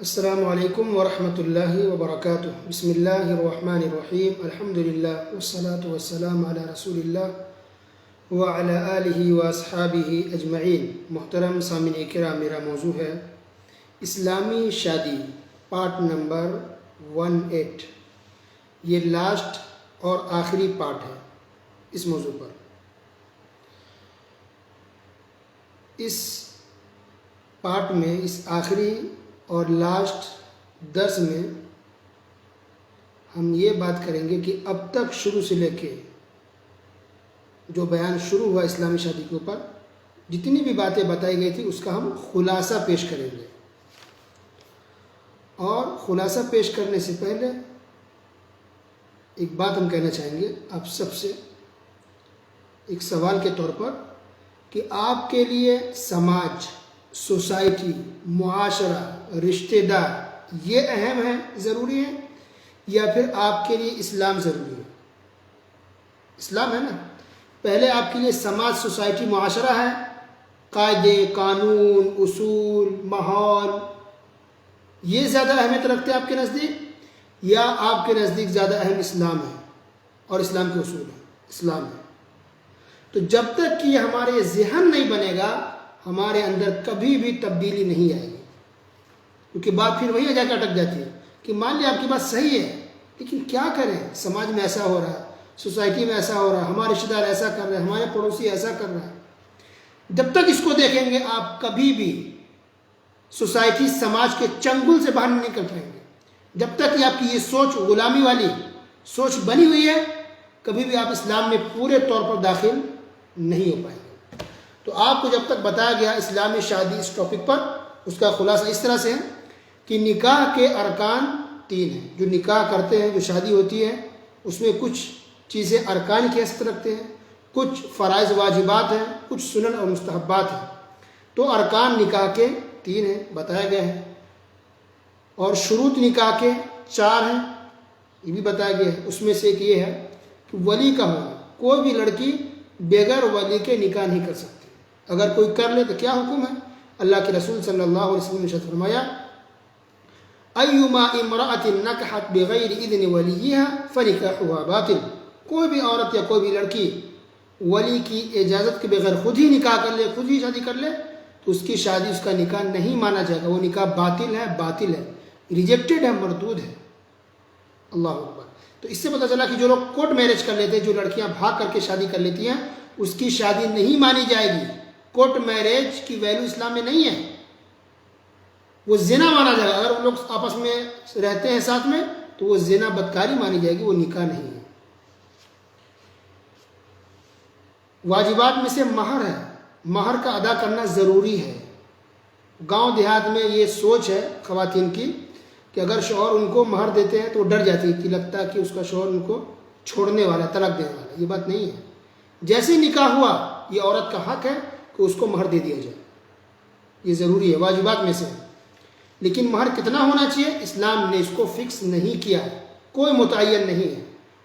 السلام علیکم ورحمۃ اللہ وبرکاتہ۔ بسم اللہ الرحمن الرحیم، الحمدللہ والصلاة والسلام علی رسول اللہ وعلی آلہ واصحابہ اجمعین۔ محترم سامعین کرام، میرا موضوع ہے اسلامی شادی، پارٹ نمبر 18۔ یہ لاسٹ اور آخری پارٹ ہے اس موضوع پر۔ اس پارٹ میں، اس آخری اور لاسٹ درس میں ہم یہ بات کریں گے کہ اب تک شروع سے لے کے جو بیان شروع ہوا اسلامی شادی کے اوپر، جتنی بھی باتیں بتائی گئی تھی اس کا ہم خلاصہ پیش کریں گے۔ اور خلاصہ پیش کرنے سے پہلے ایک بات ہم کہنا چاہیں گے آپ سب سے، ایک سوال کے طور پر، کہ آپ کے لیے سماج، سوسائٹی، معاشرہ، رشتہ دار یہ اہم ہے، ضروری ہے، یا پھر آپ کے لیے اسلام ضروری ہے؟ اسلام ہے نا۔ پہلے آپ کے لیے سماج، سوسائٹی، معاشرہ ہے، قاعدے، قانون، اصول، ماحول، یہ زیادہ اہمیت رکھتے ہیں آپ کے نزدیک، یا آپ کے نزدیک زیادہ اہم اسلام ہے اور اسلام کے اصول ہیں؟ اسلام ہے۔ تو جب تک کہ یہ ہمارے ذہن نہیں بنے گا، ہمارے اندر کبھی بھی تبدیلی نہیں آئے گی، کیونکہ بات پھر وہی جا کے اٹک جاتی ہے کہ مان لیں آپ کی بات صحیح ہے، لیکن کیا کریں، سماج میں ایسا ہو رہا ہے، سوسائٹی میں ایسا ہو رہا ہے، ہمارے رشتہ دار ایسا کر رہے ہیں، ہمارے پڑوسی ایسا کر رہا ہے۔ جب تک اس کو دیکھیں گے آپ کبھی بھی سوسائٹی، سماج کے چنگل سے باہر نہیں نکل پائیں گے۔ جب تک کہ آپ کی یہ سوچ غلامی والی سوچ بنی ہوئی ہے، کبھی بھی آپ اسلام میں پورے طور پر داخل نہیں ہو پائیں گے۔ تو آپ کو جب تک بتایا گیا اسلامی شادی اس ٹاپک پر، اس کا خلاصہ اس طرح سے ہے کہ نکاح کے ارکان 3 ہیں۔ جو نکاح کرتے ہیں، جو شادی ہوتی ہے، اس میں کچھ چیزیں ارکان کی حیثیت رکھتے ہیں، کچھ فرائض واجبات ہیں، کچھ سنن اور مستحبات ہیں۔ تو ارکان نکاح کے 3 ہیں، بتایا گیا ہے، اور شروط نکاح کے 4 ہیں، یہ بھی بتایا گیا ہے۔ اس میں سے ایک یہ ہے کہ ولی کا ہونا، کوئی بھی لڑکی بغیر ولی کے نکاح نہیں کر سکتی۔ اگر کوئی کر لے تو کیا حکم ہے؟ اللہ کے رسول صلی اللہ علیہ وسلم نے ارشاد فرمایا، ایما امرأۃ نکحت بغیر اذن ولیہا فنکاحها باطل۔ کوئی بھی عورت یا کوئی بھی لڑکی ولی کی اجازت کے بغیر خود ہی نکاح کر لے، خود ہی شادی کر لے، تو اس کی شادی، اس کا نکاح نہیں مانا جائے گا، وہ نکاح باطل ہے، باطل ہے، ریجیکٹڈ ہے، مردود ہے۔ اللہ اکبر۔ تو اس سے پتہ چلا کہ جو لوگ کورٹ میرج کر لیتے ہیں، جو لڑکیاں بھاگ کر کے شادی کر لیتی ہیں، اس کی شادی نہیں مانی جائے گی۔ کورٹ میرج کی ویلیو اسلام میں نہیں ہے، وہ زنا مانا جائے گا۔ اگر وہ لوگ آپس میں رہتے ہیں ساتھ میں تو وہ زنا، بدکاری مانی جائے گی، وہ نکاح نہیں ہے۔ واجبات میں سے مہر ہے، مہر کا ادا کرنا ضروری ہے۔ گاؤں دیہات میں یہ سوچ ہے خواتین کی کہ اگر شوہر ان کو مہر دیتے ہیں تو وہ ڈر جاتی ہے کہ لگتا ہے کہ اس کا شوہر ان کو چھوڑنے والا ہے، طلاق دینے والا ہے۔ یہ بات نہیں ہے۔ جیسے نکاح ہوا، یہ عورت کا حق ہے کہ اس کو مہر دے دیا جائے، یہ ضروری ہے، واجبات میں سے ہے۔ لیکن مہر کتنا ہونا چاہیے، اسلام نے اس کو فکس نہیں کیا ہے، کوئی متعین نہیں ہے،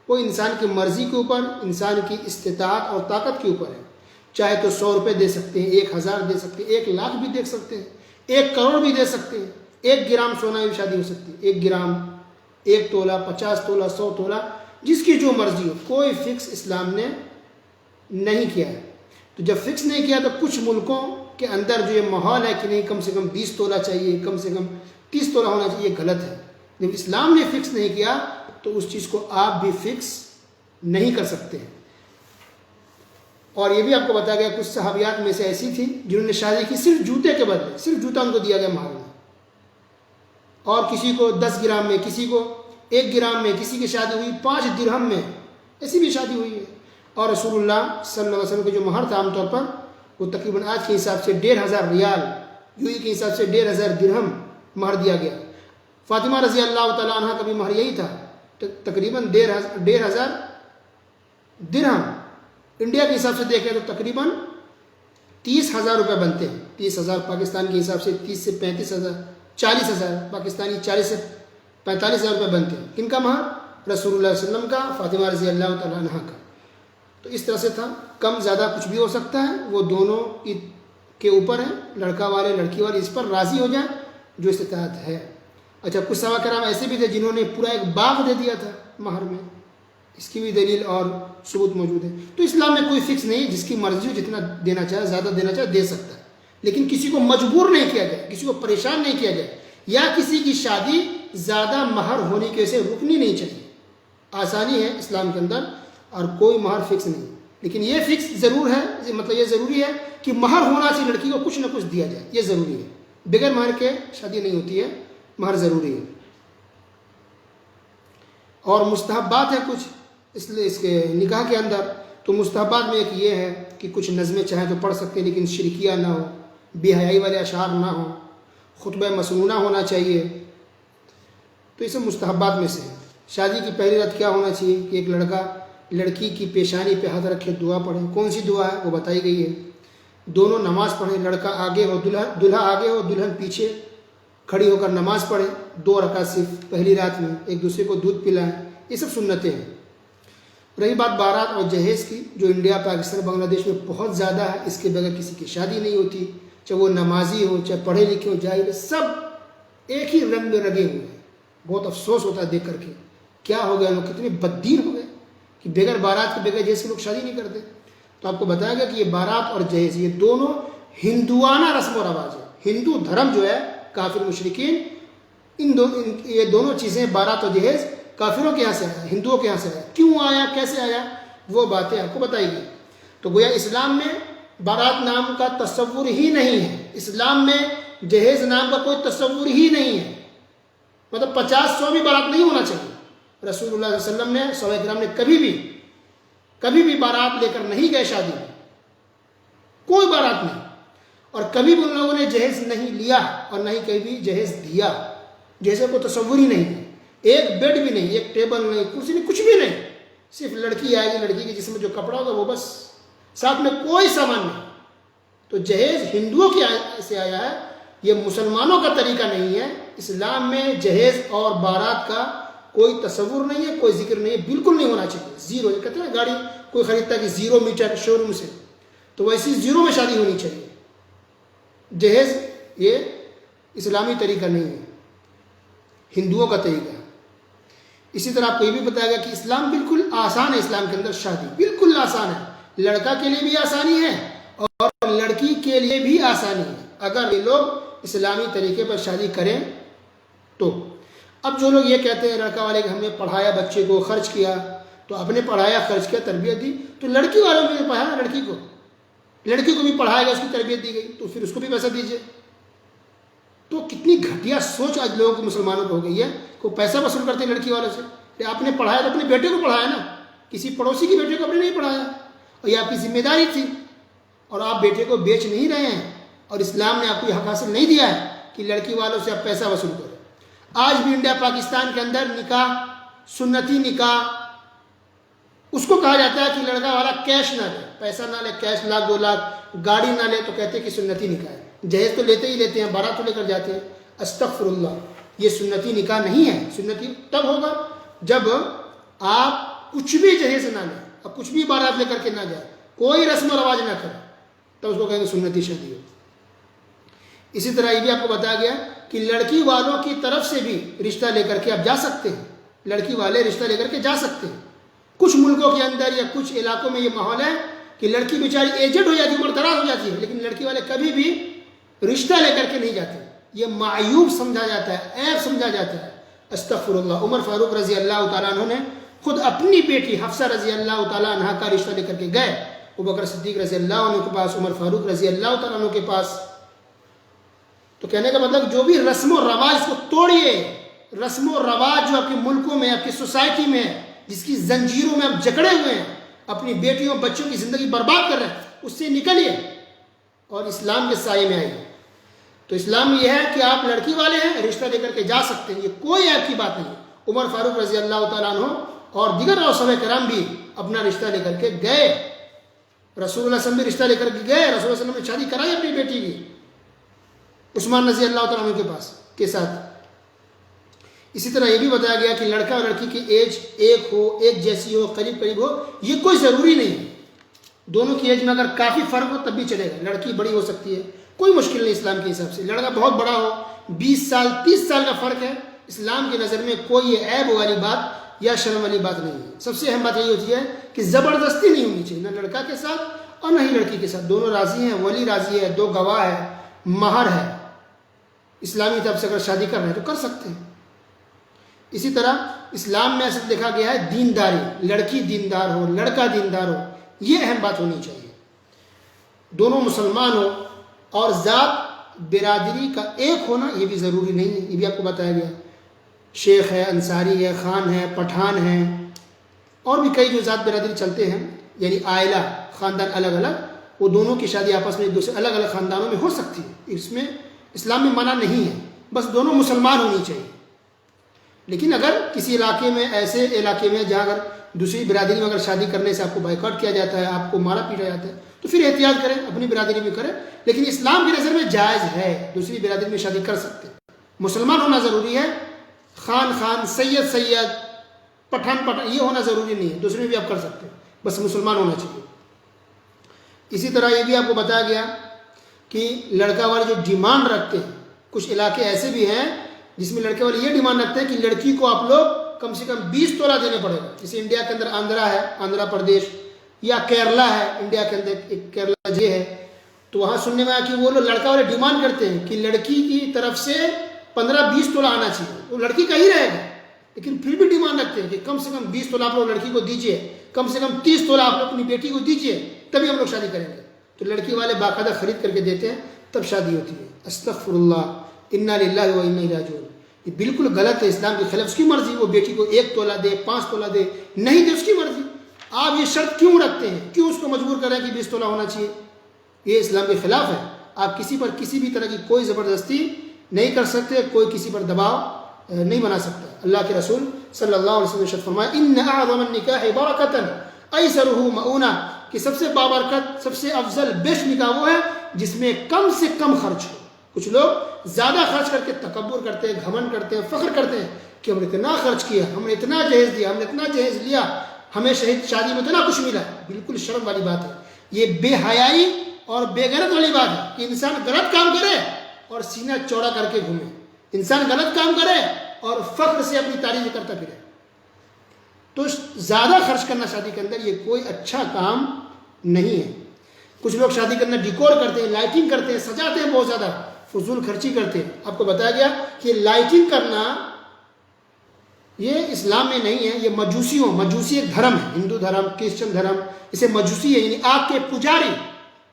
وہ انسان کی مرضی کے اوپر، انسان کی استطاعت اور طاقت کے اوپر ہے۔ چاہے تو 100 روپے دے سکتے ہیں، 1000 دے سکتے ہیں، 1 لاکھ بھی دے سکتے ہیں، 1 کروڑ بھی دے سکتے ہیں، 1 گرام سونا بھی شادی ہو سکتی ہے، 1 گرام، 1 تولہ، 50 تولہ، 100 تولہ، جس کی جو مرضی ہو، کوئی فکس اسلام نے نہیں کیا ہے۔ تو جب فکس نہیں کیا تو کچھ ملکوں کے اندر جو یہ ماحول ہے کہ نہیں کم سے کم 20 تولہ چاہیے، کم سے کم 30 تولہ ہونا چاہیے، یہ غلط ہے۔ جب اسلام نے فکس نہیں کیا تو اس چیز کو آپ بھی فکس نہیں کر سکتے ہیں۔ اور یہ بھی آپ کو بتایا گیا کچھ صحابیات میں سے ایسی تھی جنہوں نے شادی کی صرف جوتے کے بدلے، صرف جوتا ان کو دیا گیا مہر میں، اور کسی کو 10 گرام میں، کسی کو 1 گرام میں، کسی کی شادی ہوئی 5 درہم میں، ایسی بھی شادی ہوئی ہے۔ اور رسول اللہ صلی اللہ علیہ وسلم کے جو مہر تھا عام طور پر وہ تقریباً آج کے حساب سے 1500 ریال، یوئی کے حساب سے 1500 درہم مہر دیا گیا۔ فاطمہ رضی اللہ تعالیٰ عنہ کا بھی مہر یہی تھا، تقریباً 1500 درہم۔ انڈیا کے حساب سے دیکھیں تو تقریباً 30,000 روپے بنتے ہیں۔ 30,000 پاکستان کے حساب سے 30 سے 35,000، 40,000 پاکستانی، 40 سے 45,000 روپے بنتے ہیں۔ کن کا مہر؟ رسول اللہ صلی اللہ علیہ وسلم کا، فاطمہ رضی اللہ تعالیٰ عنہ کا۔ تو اس طرح سے تھا، کم زیادہ کچھ بھی ہو سکتا ہے، وہ دونوں کے اوپر ہے، لڑکا والے لڑکی والے اس پر راضی ہو جائیں جو استطاعت ہے۔ اچھا کچھ صحابہ کرام ایسے بھی تھے جنہوں نے پورا ایک باغ دے دیا تھا مہر میں، اس کی بھی دلیل اور ثبوت موجود ہے۔ تو اسلام میں کوئی فکس نہیں، جس کی مرضی ہو جتنا دینا چاہے، زیادہ دینا چاہے دے سکتا ہے، لیکن کسی کو مجبور نہیں کیا جائے، کسی کو پریشان نہیں کیا جائے، یا کسی کی شادی زیادہ مہر ہونے کی وجہ سے رکنی نہیں چاہیے۔ آسانی ہے اسلام کے اندر اور کوئی مہر فکس نہیں، لیکن یہ فکس ضرور ہے، مطلب یہ ضروری ہے کہ مہر ہونا چاہیے، لڑکی کو کچھ نہ کچھ دیا جائے، یہ ضروری ہے۔ بغیر مہر کے شادی نہیں ہوتی ہے، مہر ضروری ہے۔ اور مستحبات ہیں کچھ اس کے نکاح کے اندر، تو مستحبات میں ایک یہ ہے کہ کچھ نظمیں چاہیں تو پڑھ سکتے ہیں لیکن شرکیہ نہ ہو، بے حیائی والے اشعار نہ ہوں، خطبہ مسنونہ ہونا چاہیے، تو یہ سب مستحبات میں سے ہے۔ شادی کی پہلی رات کیا ہونا چاہیے کہ ایک لڑکا لڑکی کی پیشانی پہ ہاتھ رکھے دعا پڑھے۔ کون سی دعا ہے وہ بتائی گئی ہے۔ دونوں نماز پڑھیں، لڑکا آگے ہو، دلہا آگے ہو، دلہن پیچھے کھڑی ہو کر نماز پڑھے 2 رکعت صرف پہلی رات میں، ایک دوسرے کو دودھ پلائیں، یہ سب سنتیں ہیں۔ رہی بات بارات اور جہیز کی، جو انڈیا پاکستان بنگلہ دیش میں بہت زیادہ ہے، اس کے بغیر کسی کی شادی نہیں ہوتی، چاہے وہ نمازی ہو چاہے پڑھے لکھے ہو، جاہل، سب ایک ہی رنگ میں رنگے ہوئے ہیں۔ بہت افسوس ہوتا ہے دیکھ کر کے، کیا ہو گیا، لوگ کتنے بددین ہو گئے کہ بغیر بارات کے بغیر جہیز کے لوگ شادی نہیں کرتے۔ تو آپ کو بتایا گیا کہ یہ بارات اور جہیز یہ دونوں ہندوانہ رسم و رواج ہے۔ ہندو دھرم جو ہے، کافر مشرکین، یہ دونوں چیزیں بارات اور جہیز کافروں کے یہاں سے آیا، ہندوؤں کے یہاں سے آیا۔ کیوں آیا، کیسے آیا، وہ باتیں آپ کو بتائی گئی۔ تو گویا اسلام میں بارات نام کا تصور ہی نہیں ہے، اسلام میں جہیز نام کا کوئی تصور ہی نہیں ہے، مطلب 50-100 بھی بارات نہیں ہونا چاہیے۔ رسول اللہ صلی اللہ علیہ وسلم نے، صحابہ کرام نے کبھی بھی بارات لے کر نہیں گئے شادی میں، کوئی بارات نہیں، اور کبھی بھی ان لوگوں نے جہیز نہیں لیا اور نہ ہی کبھی جہیز دیا۔ جیسے کوئی تصور ہی نہیں ہے، ایک بیڈ بھی نہیں، ایک ٹیبل نہیں، کرسی نہیں، کچھ بھی نہیں، صرف لڑکی آئے گی، لڑکی کے جسم میں جو کپڑا ہوگا وہ بس، ساتھ میں کوئی سامان نہیں۔ تو جہیز ہندوؤں کے سے آیا ہے، یہ مسلمانوں کا طریقہ نہیں ہے۔ اسلام میں جہیز اور بارات کا کوئی تصور نہیں ہے، کوئی ذکر نہیں ہے، بالکل نہیں ہونا چاہیے۔ زیرو، کہتے ہیں گاڑی کوئی خریدتا ہے کہ 0 میٹر شو روم سے، تو ویسی 0 میں شادی ہونی چاہیے۔ جہیز یہ اسلامی طریقہ نہیں ہے، ہندوؤں کا طریقہ ہے۔ اسی طرح آپ کو یہ بھی بتایا گیا کہ اسلام بالکل آسان ہے، اسلام کے اندر شادی بالکل آسان ہے، لڑکا کے لیے بھی آسانی ہے اور لڑکی کے لیے بھی آسانی ہے، اگر یہ لوگ اسلامی طریقے پر شادی کریں تو۔ اب جو لوگ یہ کہتے ہیں لڑکا والے کہ ہم نے پڑھایا بچے کو، خرچ کیا، تو آپ نے پڑھایا، خرچ کیا، تربیت دی، تو لڑکی والوں نے بھی پڑھایا، لڑکی کو بھی پڑھایا گیا، اس کی تربیت دی گئی، تو پھر اس کو بھی پیسہ دیجیے۔ تو کتنی گھٹیا سوچ آج لوگوں کو، مسلمانوں کو ہو گئی ہے، کو پیسہ وصول کرتے ہیں لڑکی والوں سے کہ آپ نے پڑھایا تو اپنے بیٹے کو پڑھایا نا، کسی پڑوسی کی بیٹے کو آپ نے نہیں پڑھایا، اور یہ آپ کی ذمہ داری تھی، اور آپ بیٹے کو بیچ نہیں رہے ہیں، اور اسلام نے آپ کو یہ حق حاصل نہیں دیا ہے کہ لڑکی والوں سے آپ پیسہ وصول کریں۔ آج بھی انڈیا پاکستان کے اندر نکاح، سنتی نکاح، اس کو کہا جاتا ہے کہ لڑکا والا کیش نہ لے، پیسہ نہ لے، کیش 1,00,000 2 لاکھ گاڑی نہ لے، تو کہتے ہیں کہ سنتی نکاح ہے۔ جہیز تو لیتے ہی لیتے ہیں، بارات تو لے کر جاتے ہیں، استغفر اللہ، یہ سنتی نکاح نہیں ہے۔ سنتی تب ہوگا جب آپ کچھ بھی جہیز نہ لیں، اب کچھ بھی بارات لے کر کے نہ جائیں، کوئی رسم و رواج نہ کریں، تب اس کو کہیں گے سنتی شادی ہو۔ اسی طرح یہ بھی آپ کو بتایا گیا کہ لڑکی والوں کی طرف سے بھی رشتہ لے کر کے آپ جا سکتے ہیں، لڑکی والے رشتہ لے کر کے جا سکتے ہیں۔ کچھ ملکوں کے اندر یا کچھ علاقوں میں یہ ماحول ہے کہ لڑکی بیچاری ایجڈ ہو جاتی ہے، عمر دراز ہو جاتی ہے، لیکن لڑکی والے کبھی بھی رشتہ لے کر کے نہیں جاتے، یہ معیوب سمجھا جاتا ہے، عیب سمجھا جاتا ہے۔ استغفر اللہ۔ عمر فاروق رضی اللہ تعالیٰ عنہ نے خود اپنی بیٹی حفصہ رضی اللہ تعالیٰ عنہ کا رشتہ لے کر کے گئے ابوبکر صدیق رضی اللہ عنہ کے پاس، عمر فاروق رضی اللہ تعالیٰ عنہ کے پاس۔ تو کہنے کا مطلب جو بھی رسم و رواج، اس کو توڑیے، رسم و رواج جو آپ کے ملکوں میں، آپ کی سوسائٹی میں، جس کی زنجیروں میں آپ جکڑے ہوئے ہیں، اپنی بیٹیوں بچوں کی زندگی برباد کر رہے ہیں، اس سے نکلیے اور اسلام کے سائے میں آئیے۔ تو اسلام یہ ہے کہ آپ لڑکی والے ہیں، رشتہ لے کر کے جا سکتے ہیں، یہ کوئی عیب کی بات نہیں۔ عمر فاروق رضی اللہ تعالیٰ عنہ اور دیگر صحابہ کرام بھی اپنا رشتہ لے کر کے گئے، رسول اللہ صلی اللہ علیہ وسلم بھی رشتہ لے کر کے گئے، رسول اللہ صلی اللہ علیہ وسلم نے شادی کرائی اپنی بیٹی کی عثمان رضی اللہ تعالیٰ عنہ کے پاس کے ساتھ۔ اسی طرح یہ بھی بتایا گیا کہ لڑکا اور لڑکی کی ایج ایک ہو، ایک جیسی ہو، قریب قریب ہو، یہ کوئی ضروری نہیں ہے۔ دونوں کی ایج میں اگر کافی فرق ہو تب بھی چلے گا، لڑکی بڑی ہو سکتی ہے، کوئی مشکل نہیں اسلام کے حساب سے۔ لڑکا بہت بڑا ہو، 20 سال 30 سال کا فرق ہے اسلام کی نظر میں کوئی یہ عیب والی بات یا شرم والی بات نہیں ہے۔ سب سے اہم بات یہی ہوتی ہے کہ زبردستی نہیں ہونی چاہیے، نہ لڑکا کے ساتھ اور نہ ہی لڑکی کے ساتھ، دونوں راضی ہیں، ولی راضی ہے، 2 گواہ ہے، مہر ہے، اسلامی طرف سے اگر شادی کر رہے ہیں تو کر سکتے ہیں۔ اسی طرح اسلام میں ایسا دیکھا گیا ہے دینداری، لڑکی دیندار ہو، لڑکا دیندار ہو، یہ اہم بات ہونی چاہیے، دونوں مسلمان ہو، اور ذات برادری کا ایک ہونا یہ بھی ضروری نہیں ہے، یہ بھی آپ کو بتایا گیا۔ شیخ ہے، انصاری ہے، خان ہے، پٹھان ہے، اور بھی کئی جو ذات برادری چلتے ہیں، یعنی عائلہ، خاندان الگ الگ، وہ دونوں کی شادی آپس میں ایک دوسرے الگ الگ خاندانوں میں ہو سکتی ہے، اس میں اسلام میں منع نہیں ہے، بس دونوں مسلمان ہونی چاہیے۔ لیکن اگر کسی علاقے میں، ایسے علاقے میں جہاں اگر دوسری برادری میں اگر شادی کرنے سے آپ کو بائیکاٹ کیا جاتا ہے، آپ کو مارا پیٹا جاتا ہے، تو پھر احتیاط کریں، اپنی برادری میں کریں، لیکن اسلام کی نظر میں جائز ہے، دوسری برادری میں شادی کر سکتے ہیں۔ مسلمان ہونا ضروری ہے، خان، سید، پٹھان، یہ ہونا ضروری نہیں ہے، دوسرے میں بھی آپ کر سکتے ہیں، بس مسلمان ہونا چاہیے۔ اسی طرح یہ بھی آپ کو بتایا گیا کہ لڑکا والے جو ڈیمانڈ رکھتے ہیں، کچھ علاقے ایسے بھی ہیں جس میں لڑکے والے یہ ڈیمانڈ رکھتے ہیں کہ لڑکی کو آپ لوگ کم سے کم 20 تولہ دینے پڑے گا۔ جیسے انڈیا کے اندر آندھرا ہے، آندھرا پردیش، یا کیرلا ہے، انڈیا کے اندر ایک کیرلا یہ ہے، تو وہاں سننے میں آیا کہ وہ لوگ لڑکا والے ڈیمانڈ کرتے ہیں کہ لڑکی کی طرف سے 15-20 تولہ آنا چاہیے، وہ لڑکی کا ہی رہے گا، لیکن پھر بھی ڈیمانڈ رکھتے ہیں کہ کم سے کم 20 تولہ آپ لوگ لڑکی کو دیجیے، کم سے کم 30 تولہ آپ لوگ اپنی بیٹی کو دیجیے، تبھی ہم لوگ شادی کریں گے۔ تو لڑکی والے باقاعدہ خرید کر کے دیتے ہیں، تب شادی ہوتی ہے۔ استغفر اللہ، انا للہ و انا الیہ راجعون، یہ بالکل غلط ہے، اسلام کے خلاف۔ اس کی مرضی، وہ بیٹی کو 1 تولہ دے، 5 تولہ دے، نہیں دے، اس کی مرضی۔ آپ یہ شرط کیوں رکھتے ہیں؟ کیوں اس کو مجبور کریں کہ 20 تولہ ہونا چاہیے؟ یہ اسلام کے خلاف ہے۔ آپ کسی پر کسی بھی طرح کی کوئی زبردستی نہیں کر سکتے، کوئی کسی پر دباؤ نہیں بنا سکتا۔ اللہ کے رسول صلی اللہ علیہ وسلم نے ارشاد فرمایا، ان اعظم النکاح برکۃ ایسرہ مؤونہ، کہ سب سے بابرکت، سب سے افضل بیسٹ نکاح وہ ہے جس میں کم سے کم خرچ ہو۔ کچھ لوگ زیادہ خرچ کر کے تکبر کرتے ہیں، گھمنڈ کرتے ہیں، فخر کرتے ہیں کہ ہم نے اتنا خرچ کیا، ہم نے اتنا جہیز دیا، ہم نے اتنا جہیز لیا، ہمیں شادی میں اتنا کچھ ملا۔ بالکل شرم والی بات ہے، یہ بے حیائی اور بے غیرت والی بات ہے کہ انسان غلط کام کرے اور سینہ چوڑا کر کے گھومے، انسان غلط کام کرے اور فخر سے اپنی تعریف کرتا پھرے۔ تو زیادہ خرچ کرنا شادی کے اندر یہ کوئی اچھا کام نہیں ہے۔ کچھ لوگ شادی کرنا ڈیکور کرتے ہیں، لائٹنگ کرتے ہیں، سجاتے ہیں، بہت زیادہ فضول خرچی کرتے ہیں۔ آپ کو بتایا گیا کہ لائٹنگ کرنا یہ اسلام میں نہیں ہے، یہ مجوسی ایک دھرم ہے، ہندو دھرم، کرسچن دھرم، اسے مجوسی ہے، یعنی آگ کے پجاری،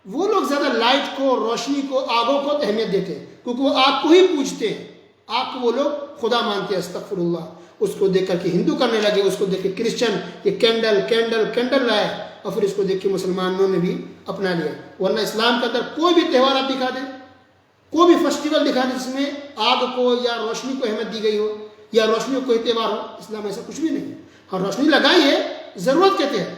وہ لوگ زیادہ لائٹ کو، روشنی کو، آگوں کو اہمیت دیتے ہیں، کیونکہ وہ آگ کو ہی پوجتے ہیں، آگ کو وہ لوگ خدا مانتے ہیں۔ استغفر اللہ، اس کو دیکھ کر کے ہندو کرنے لگے، اس کو دیکھ کے کرسچن یہ کینڈل لائے، اور پھر اس کو دیکھ کے مسلمانوں نے بھی اپنا لیا۔ ورنہ اسلام کے اندر کوئی بھی تہوار آپ دکھا دیں، کوئی بھی فیسٹیول دکھا دیں جس میں آگ کو یا روشنی کو اہمیت دی گئی ہو یا روشنی کو کوئی تہوار ہو، اسلام ایسا کچھ بھی نہیں ہے۔ ہاں روشنی لگائی ہے، ضرورت کہتے ہیں،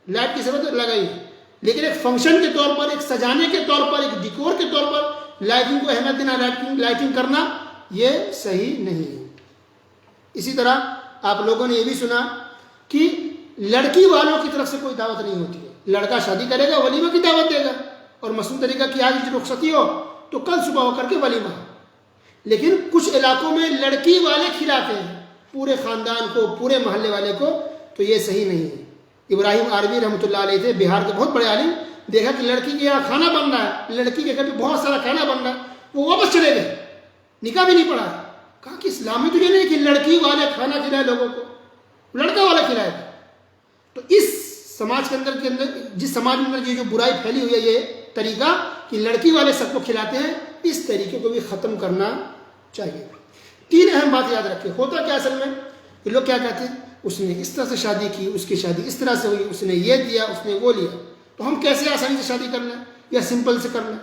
لائٹ کی ضرورت لگائی ہے، لیکن ایک فنکشن کے طور پر، ایک سجانے کے طور پر، ایک ڈیکور کے طور پر لائٹنگ کو اہمیت دینا، لائٹنگ کرنا یہ صحیح نہیں ہے۔ اسی طرح آپ لوگوں نے یہ بھی سنا کہ لڑکی والوں کی طرف سے کوئی دعوت نہیں ہوتی ہے، لڑکا شادی کرے گا ولیمہ کی دعوت دے گا، اور مصنوعی طریقہ کی آج رخصتی ہو تو کل صبح ہو کر کے ولیمہ۔ لیکن کچھ علاقوں میں لڑکی والے کھلاتے ہیں پورے خاندان کو، پورے محلے والے کو، تو یہ صحیح نہیں ہے۔ ابراہیم آروی رحمۃ اللہ علیہ تھے، بہار کے بہت بڑے عالم، دیکھا کہ لڑکی کے یہاں کھانا بن رہا ہے، لڑکی کے گھر پہ بہت سارا کھانا بن رہا ہے، وہ واپس چلے گئے، نکاح بھی نہیں پڑھا۔ کہا کہ اسلام میں تو یہ نہیں کہ لڑکی والے کھانا کھلائے لوگوں کو، لڑکا والا کھلائے گا۔ تو اس سماج کے اندر جس سماج میں یہ جو برائی پھیلی ہوئی ہے، یہ طریقہ کہ لڑکی والے سب کو کھلاتے ہیں، اس طریقے کو بھی ختم کرنا چاہیے۔ 3 اہم بات یاد رکھیں۔ ہوتا کیا اصل میں، یہ لوگ کیا کہتے ہیں، اس نے اس طرح سے شادی کی، اس کی شادی اس طرح سے ہوئی، اس نے یہ دیا، اس نے وہ لیا، تو ہم کیسے آسانی سے شادی کر لیں یا سمپل سے کر لیں۔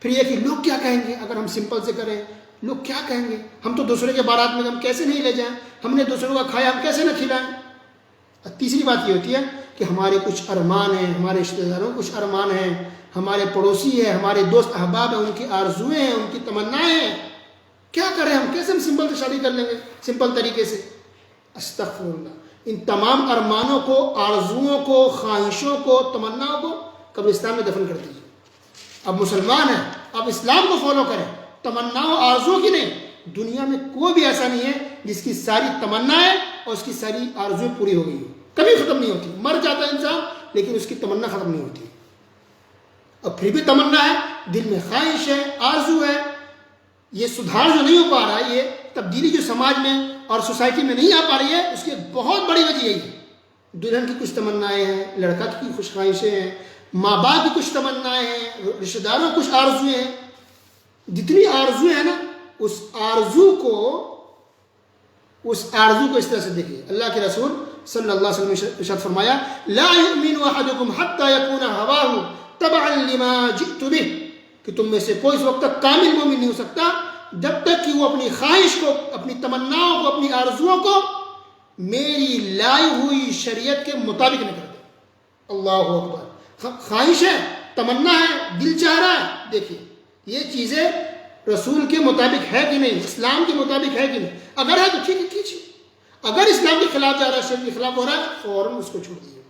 پھر یہ کہ لوگ کیا کہیں گے اگر ہم سمپل سے کریں، لوگ کیا کہیں گے، ہم تو دوسرے کے بارات میں ہم کیسے نہیں لے جائیں، ہم نے دوسروں کا کھایا ہم کیسے نہ کھلائیں۔ اور تیسری بات یہ ہوتی ہے کہ ہمارے کچھ ارمان ہیں، ہمارے رشتہ داروں کچھ ارمان ہیں، ہمارے پڑوسی ہیں، ہمارے دوست احباب ہیں، ان کی آرزویں ہیں، ان کی تمنائیں ہیں، کیا کریں ہم، کیسے ہم سمپل سے شادی کر لیں گے، سمپل طریقے سے۔ استغفر اللہ، ان تمام ارمانوں کو، آرزوؤں کو، خواہشوں کو، تمناؤں کو قبرستان میں دفن کر دیجیے۔ اب مسلمان ہیں، اب اسلام کو فالو کریں، تمناؤں آرزوؤں کی نہیں، دنیا میں کوئی بھی ایسا نہیں ہے جس کی ساری تمنائیں اور اس کی ساری آرزویں پوری ہو گئی ہو، کبھی ختم نہیں ہوتی. مر جاتا ہے انسان لیکن اس کی تمنا ختم نہیں ہوتی. اور پھر بھی تمنا ہے، دل میں خواہش ہے، آرزو ہے. یہ سدھار جو نہیں ہو پا رہا ہے، یہ تبدیلی جو سماج میں اور سوسائٹی میں نہیں آ پا رہی ہے، اس کی ایک بہت بڑی وجہ یہی ہے. دلہن کی کچھ تمنائیں ہیں، لڑکا کی کچھ خواہشیں ہیں، ماں باپ کی کچھ تمنائیں ہیں، رشتہ داروں کی کچھ آرزویں ہیں. جتنی آرزویں ہیں نا، اس آرزو کو اس طرح سے دیکھیے. اللہ کے رسول صلی اللہ علیہ وسلم نے ارشاد فرمایا، لا یؤمن احدکم حتی یکون ہواہ تبعا لما جئت بہ، کہ تم میں سے کوئی اس وقت تک کامل مومن نہیں ہو سکتا جب تک کہ وہ اپنی خواہش کو، اپنی تمناؤں کو، اپنی آرزوؤں کو میری لائی ہوئی شریعت کے مطابق نہ کر دے. اللہ اکبر. خواہش ہے، تمنا ہے، دل چاہ رہا ہے، دیکھیے یہ چیزیں رسول کے مطابق ہے کہ نہیں، اسلام کے مطابق ہے کہ نہیں. اگر ہے تو ٹھیک ہے کیجیے، اگر اسلام کے خلاف جا رہا ہے، شریعت کے خلاف ہو رہا ہے، فوراً اس کو چھوڑ دیجیے.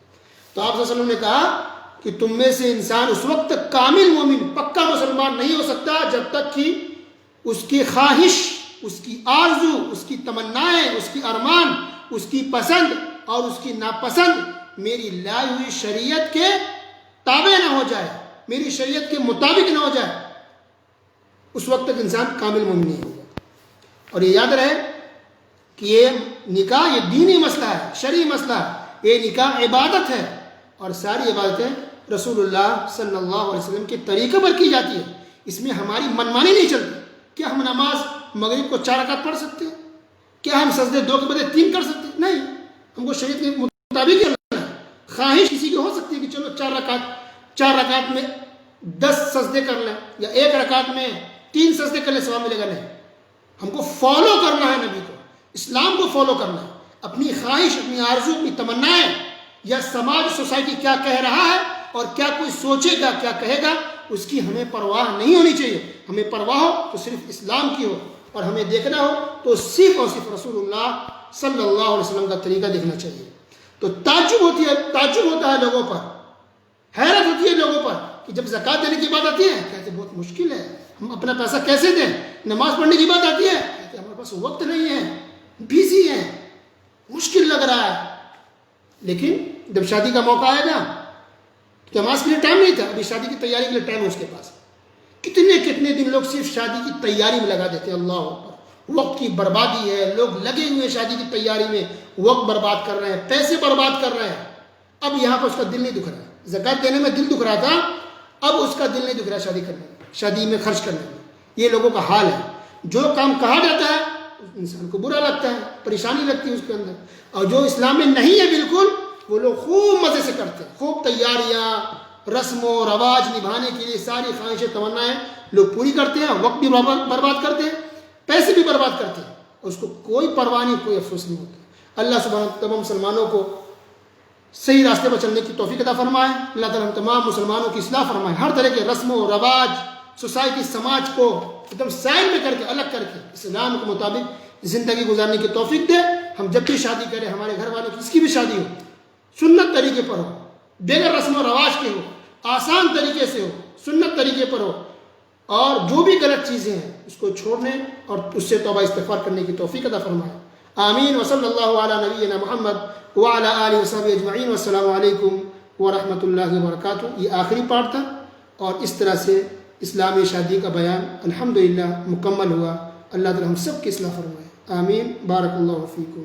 تو آپ صلی اللہ علیہ وسلم نے کہا کہ تم میں سے انسان اس وقت تک کامل مومن، پکا مسلمان نہیں ہو سکتا جب تک کہ اس کی خواہش، اس کی آرزو، اس کی تمنائیں، اس کی ارمان، اس کی پسند اور اس کی ناپسند میری لائی ہوئی شریعت کے تابع نہ ہو جائے، میری شریعت کے مطابق نہ ہو جائے. اس وقت تک انسان کامل مومن نہیں ہوگا. اور یہ یاد رہے کہ یہ نکاح یہ دینی مسئلہ ہے، شرعی مسئلہ ہے. یہ نکاح عبادت ہے اور ساری عبادتیں رسول اللہ صلی اللہ علیہ وسلم کے طریقے پر کی جاتی ہے. اس میں ہماری منمانی نہیں چلتی. کیا ہم نماز مغرب کو 4 رکعت پڑھ سکتے ہیں؟ کیا ہم سجدے 2 کے بدلے 3 کر سکتے ہیں؟ نہیں، ہم کو شریعت کے مطابق کرنا ہے. خواہش کسی کی ہو سکتی ہے کہ چلو 4 رکعت میں 10 سجدے کر لیں، یا 1 رکعت میں 3 سجدے کر لیں، ثواب ملے گا. نہیں، ہم کو فالو کرنا ہے نبی کو، اسلام کو فالو کرنا ہے. اپنی خواہش، اپنی آرزو، اپنی تمنائیں یا سماج سوسائٹی کیا کہہ رہا ہے اور کیا کوئی سوچے گا، کیا کہے گا، اس کی ہمیں پرواہ نہیں ہونی چاہیے. ہمیں پرواہ ہو تو صرف اسلام کی ہو، اور ہمیں دیکھنا ہو تو صرف اور صرف رسول اللہ صلی اللہ علیہ وسلم کا طریقہ دیکھنا چاہیے. تو تعجب ہوتا ہے لوگوں پر، حیرت ہوتی ہے لوگوں پر کہ جب زکوٰۃ دینے کی بات آتی ہے کہتے ہیں بہت مشکل ہے، ہم اپنا پیسہ کیسے دیں. نماز پڑھنے کی بات آتی ہے کہتے ہیں ہمارے پاس وقت نہیں ہے، بیزی ہیں، مشکل لگ رہا ہے. لیکن جب شادی کا موقع آئے گا تو نماز کے لیے ٹائم نہیں تھا، ابھی شادی کی تیاری کے لیے ٹائم ہے اس کے پاس. کتنے دن لوگ صرف شادی کی تیاری میں لگا دیتے ہیں. اللہ اکبر. وقت کی بربادی ہے، لوگ لگے ہوئے شادی کی تیاری میں، وقت برباد کر رہے ہیں، پیسے برباد کر رہے ہیں. اب یہاں پر اس کا دل نہیں دکھ رہا ہے. زکوٰۃ دینے میں دل دکھ رہا تھا، اب اس کا دل نہیں دکھ رہا شادی کرنے میں، شادی میں خرچ کرنے میں. یہ لوگوں کا حال ہے. جو کام کہا جاتا ہے انسان کو برا لگتا ہے، پریشانی لگتی ہے اس کے اندر. اور جو اسلام میں نہیں ہے بالکل، وہ لوگ خوب مزے سے کرتے ہیں، خوب تیاریاں، رسم و رواج نبھانے کے لیے ساری خواہشیں، تمنائیں لوگ پوری کرتے ہیں. وقت بھی برباد کرتے ہیں، پیسے بھی برباد کرتے ہیں، اور اس کو کوئی پرواہ نہیں، کوئی افسوس نہیں ہوتا. اللہ سبحانہ تمام مسلمانوں کو صحیح راستے پر چلنے کی توفیق عطا فرمائے. اللہ تعالیٰ تمام مسلمانوں کی اصلاح فرمائے. ہر طرح کے رسم و رواج، سوسائٹی، سماج کو ایک دم سائڈ میں کر کے، الگ کر کے اسلام کے مطابق زندگی گزارنے کی توفیق دے. ہم جب بھی شادی کریں، ہمارے گھر والوں کی جس کی بھی شادی ہو، سنت طریقے پر ہو، بغیر رسم و رواج کے ہو، آسان طریقے سے ہو، سنت طریقے پر ہو، اور جو بھی غلط چیزیں ہیں اس کو چھوڑنے اور اس سے توبہ استغفار کرنے کی توفیق عطا فرمائے. آمین. وصلی اللہ علی نبینا محمد وعلی آلہ وصحبہ اجمعین. والسلام علیکم ورحمۃ اللہ وبرکاتہ. یہ آخری پارٹ تھا، اور اس طرح سے اسلامی شادی کا بیان الحمدللہ مکمل ہوا. اللہ تعالی ہم سب کی اصلاح فرمائے. آمین. بارک اللہ فیکم.